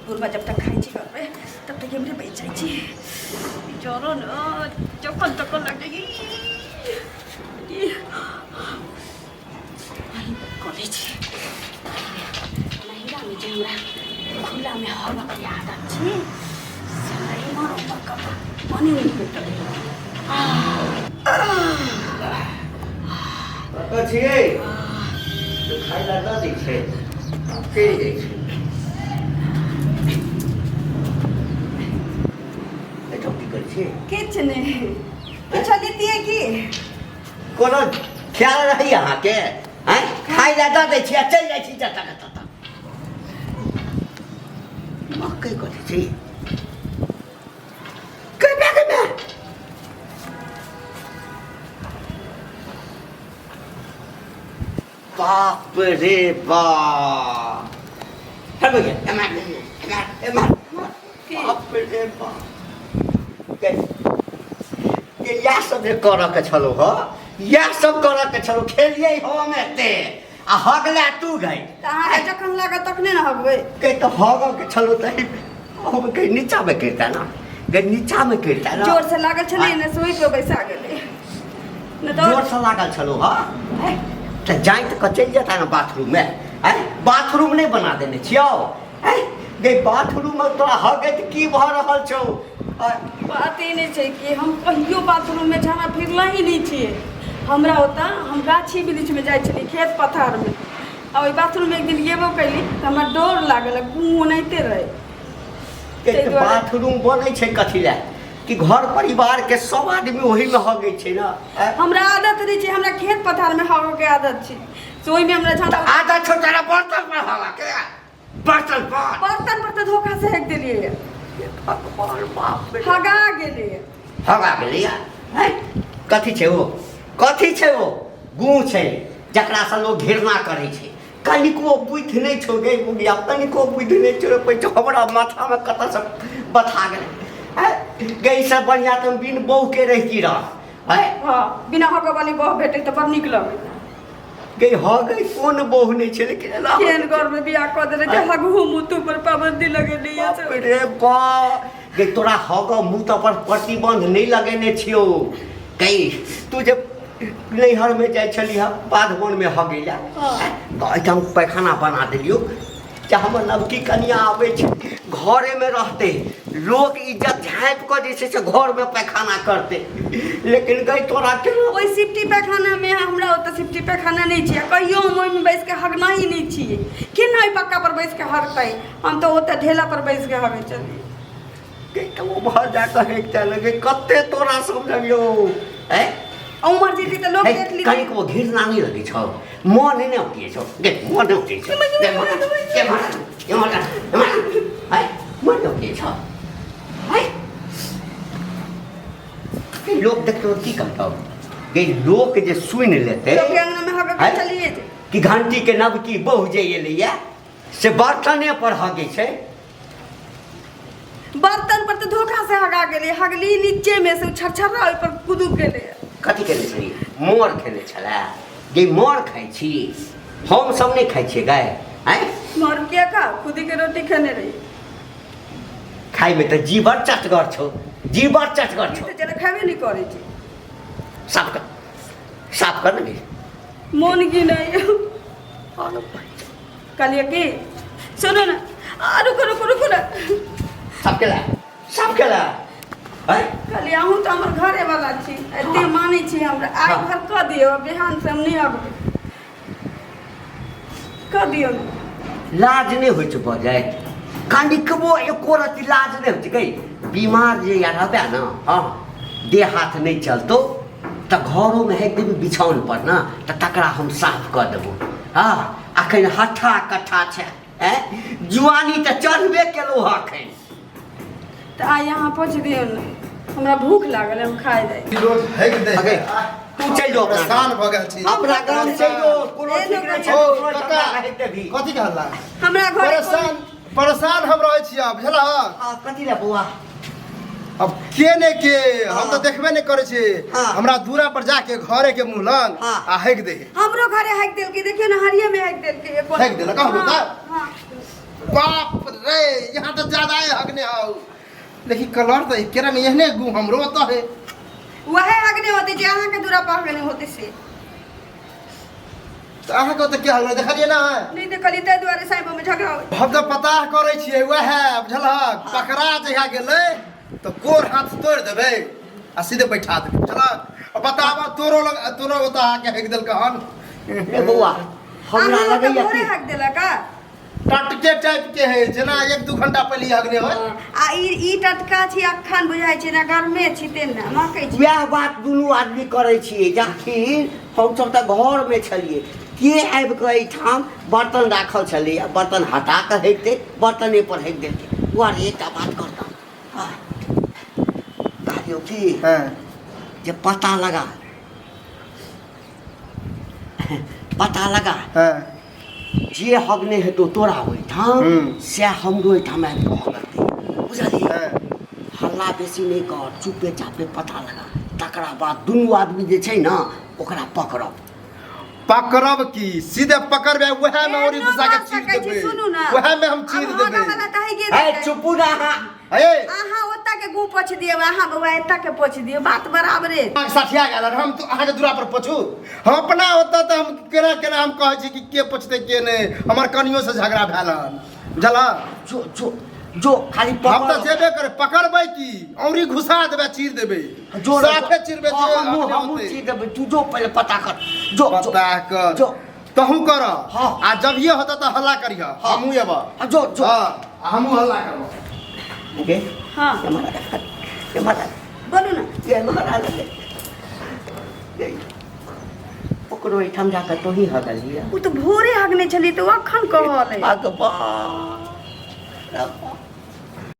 गुरुबा जब तक खाई घर में तब तक हमरे बैठ जाए ज्वरो न जखन तक लगे कॉलेज महिला में जो खुला में हवा की आदत छे सही मारो पक्का पानी नहीं पीता छिए खाई लगा दी छे के किछ नहीं कुछ देती है कि कोनो ख्याल रही यहाँ के हैं खाई लगा दे छिया चल जाई छी जता तता मकई को छी के में बाप रे बाप हट गया एमा बाप रे बाप के या सब करऽ के छलो हो या सब करऽ के छलो खेलिए हो में ते आ हगला तू गई ताहा जखन लागा तखने न हगबे के तो हग के छलो तही हम के नीचा में गिरता ना के नीचा में गिरता ना जोर से लागल छले ने सोई के बैसा गेले न तो जोर से लागल छलो हां त जाई त चल जाता ना बाथरूम में बाथरूम नहीं बना देने छियो गे बाथरूम में तोरा हगत की भ रहल छौ बात ही नहीं है कि हम कहियो बाथरूम में जाना फिरला ही नहीं छे हमरा होता हम गाछी वृक्ष में जाए छली खेत पथार में और बाथरूम में एक दिन गेबो कैली त हमरा डर लागल गूं ओनाइते रहे के बाथरूम बनै छै कथि ले कि घर परिवार के सब आदमी वही में हगै छै ना हमरा आदत नहीं छे हमरा खेत पथार में हगो के आदत छे सोई में हमरा जाना आदत छो तेरा बर्तन में हगा के बर्तन पर तो धोखा से हेक देलिए भगवान बाप रे हगा गेले हैं कथी छै वो गू छै जकरा से लोग घृणा करे छै कनिको बुझ नहीं छो गे बुढ़िया कनिको बुझ नहीं छो पे हमरा माथा में कत से बथा गेले गई से बढ़िया तुम बिन बहू के रही रह है हां बिना हग वाली बहू भेटे त बड़ निक लगे गई हगई कोन बहू नहीं छै लेकिन केन घर में बियाह क देले जे हगहु मुतु पर पाबंदी लगेली है रे बा गे तोरा हग मुत पर प्रतिबंध नहीं लगेने छियो कई तू जब नैहर में जाए छली बाधवन में हगैला एकदम पैखाना बना दिलियो चाहे हमर नवकी कनिया आवे छै घरे में रहते लोग इज्जत झाँप कर जैसे से घर में पैखाना करते लेकिन गई तोरा के ओई सिफ्टी पैखाना में हमरा ओत सिफ्टी पैखाना नहीं छै कहियो हम ओई में बैठ के हगना ही नहीं छिए कि नहीं पक्का पर बैठ के हगतै हम तो ओत ढेला पर बैठ के हगै छली के तो बाहर जा के हेक चलगे कते तोरा समझियो हैं उमर जीती तो लोग देख ली कहीं को घृणा नहीं लगी छो मन नहीं होती छो गे मन होती छो गे मन के मन ये मन है मन होती छो है के लोग देखते की कहता गे लोग जे सुन लेते लोग के अंगना में हग के चलिए कि घंटी के नब की बहु जे एलिया से बर्तने पर हगे छै बर्तन पर तो धोखा से हगा गेले हगली नीचे में से छरछरा ओइ पर कुदुक गेले कथी केले छली मोर खेले छला गे मोर खाइ छी हम सब नहीं खाइ छी गाय हैं मोर के का खुदी के रोटी खाने रही खाइ में तो जीवर चटगर छो तो जरा खावे नहीं करे छी साफ कर नहीं मन की नहीं कलिया की सुनो ना रुको ना साफ केला हैं कल आहू तो हमर घरे वाला छी एते माने छी हमरा आइ घर क दियो बिहान से हम नहीं आबे क दियो लाज नहीं होय छ बजाय कांडी कबो एको रति लाज नहीं होय छ गई बीमार जे या रहबे ना हां देह हाथ नहीं चलतो त घरों में एक दिन बिछौन पर ना त तकरा हम साफ कर देबो हां अखन हठा कठा छ हैं जुआनी त चढ़बे केलो अखन त आ यहाँ पहुंच दियो ना हमरा भूख लागल हम खाए जाए रोज हेक दे तू चल जो परेशान भ गेल छी अपना गांव से जो कोनो ठीक नहीं छै कका हेक देबी कथि कहला हमरा घर परेशान हम रहै छी अब बुझला कथि रे बुआ अब के ने के हम तो देखबे नहीं करे छी हमरा दूरा पर जाके घरे के मुहलन आ हेक दे हमरो घरे हेक देल के देखियो ना हरिये में हेक देल के हेक देल कहबो त बाप रे यहाँ तो ज्यादा है हगने आओ लेकिन कलर तो केरा में यहने गु हमरो तो है वह हगने होते जे अहाँ के दूरा पर हगने होते से तो अहाँ को तो क्या हगने देखलिए ना नहीं देखली तै दुआरे साइबो में झगड़ा होय हम तो पता करे छियै वह बुझलक पकड़ा जहिया गेलै तो कोर हाथ तोड़ देबे आ सीधे बैठा देबे बुझलक बतावा तोरो ओता आके हग देल कहन ए बौआ हमरा अहाँ लगैया मोरे कि हग देला का टटके टाइप के है जेना 1-2 घंटा पहले हगने होय आ ई टटका छी अखन बुझाइ छै ना गरमे छी तेन ना मकै छी वएह बात दुनू आदमी करै छियै जखन हमसब तऽ घरमे छलियै के आबि कऽ एहिठाम बर्तन राखल छलै बर्तन हटा कऽ हकि दे बर्तने पर हकि देलकै ओ अरे एकटा बात करता कहलियौ कि हां जे पता लगा हां जे हगने हेतौ तोरा ओहिठाम से हमरो ओहिठाम आबि कऽ हगतै बुझलिही हल्ला बेसी नहीं कर चुपे चापे पता लगा तकरा बाद दुनू आदमी जे छै ना ओकरा पकड़ब की सीधे पकड़बे वह में औरी घुसा के चीर देबे सुनू ना वह में हम चीर अब देबे होगा वाला काहे गे है चुपू ना हे अहाँ ओत्ता के गु पोछ दियौ अहाँ बउआ एत्ता के पोछ दियौ बात बराबरे साथिया गेल हम तो अहाँ के दूरा पर पोछू हम अपना होता तो हम केना केना हम कहै छी कि के पोछते के ने हमर कनियो से झगड़ा भेल हन बुझला जो खाली हम तो जेबे करे पकड़बै की औरी घुसा देबे चीर देबे जो साफे चीरबे हम चीर देबे तू जो पहले पता कर जो पता कर जो तहू कर हाँ। आ जब ये होता तो हल्ला करिया हमहू एबा जो हां हमहू हल्ला करबो ओके हां ये मारा बोलू ना ये मारा लगे ओकरो एहिठाम जाकर तो ही हगलिया उ तो भोरे हगने छली तो अखन कहल है भगवान